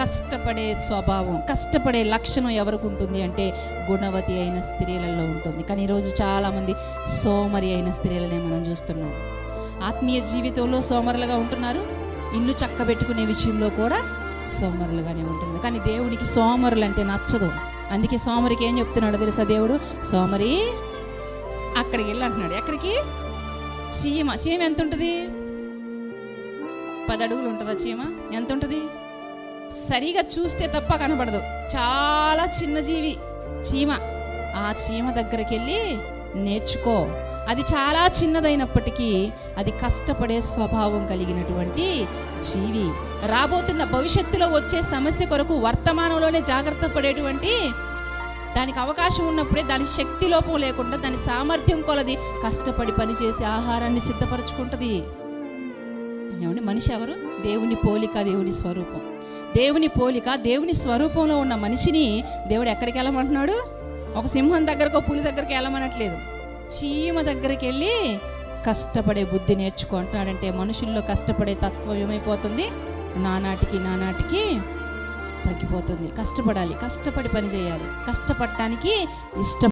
కష్టపడే స్వభావం, కష్టపడే లక్షణం ఎవరికి ఉంటుంది అంటే గుణవతి అయిన స్త్రీలలో ఉంటుంది. కానీ ఈరోజు చాలామంది సోమరి అయిన స్త్రీలనే మనం చూస్తున్నాం. ఆత్మీయ జీవితంలో సోమరులుగా ఉంటున్నారు, ఇల్లు చక్కబెట్టుకునే విషయంలో కూడా సోమరులుగానే ఉంటుంది. కానీ దేవునికి సోమరులు అంటే నచ్చదు. అందుకే సోమరికి ఏం చెప్తున్నాడు తెలుసా దేవుడు? సోమరి అక్కడికి వెళ్ళి అంటున్నాడు. ఎక్కడికి? చీమ. చీమ ఎంత ఉంటుంది? 10 అడుగులు ఉంటుందా చీమ? ఎంత ఉంటుంది? సరిగా చూస్తే తప్ప కనబడదు, చాలా చిన్న జీవి చీమ. ఆ చీమ దగ్గరికి వెళ్ళి నేర్చుకో. అది చాలా చిన్నదైనప్పటికీ అది కష్టపడే స్వభావం కలిగినటువంటి జీవి. రాబోతున్న భవిష్యత్తులో వచ్చే సమస్య కొరకు వర్తమానంలోనే జాగ్రత్త పడేటువంటి, దానికి అవకాశం ఉన్నప్పుడే దాని శక్తి లోపం లేకుండా దాని సామర్థ్యం కొలది కష్టపడి పనిచేసి ఆహారాన్ని సిద్ధపరచుకుంటుంది. ఏమండి, మనిషి ఎవరు? దేవుని పోలిక, దేవుని స్వరూపం. దేవుని పోలిక, దేవుని స్వరూపంలో ఉన్న మనిషిని దేవుడు ఎక్కడికి వెళ్ళమంటున్నాడు? ఒక సింహం దగ్గరకు, పులి దగ్గరికి వెళ్ళమనట్లేదు. చీమ దగ్గరికి వెళ్ళి కష్టపడే బుద్ధి నేర్చుకుంటున్నాడంటే మనుషుల్లో కష్టపడే తత్వం ఏమైపోతుంది? నానాటికి తగ్గిపోతుంది. కష్టపడాలి, కష్టపడి పని చేయాలి, కష్టపడటానికి ఇష్టం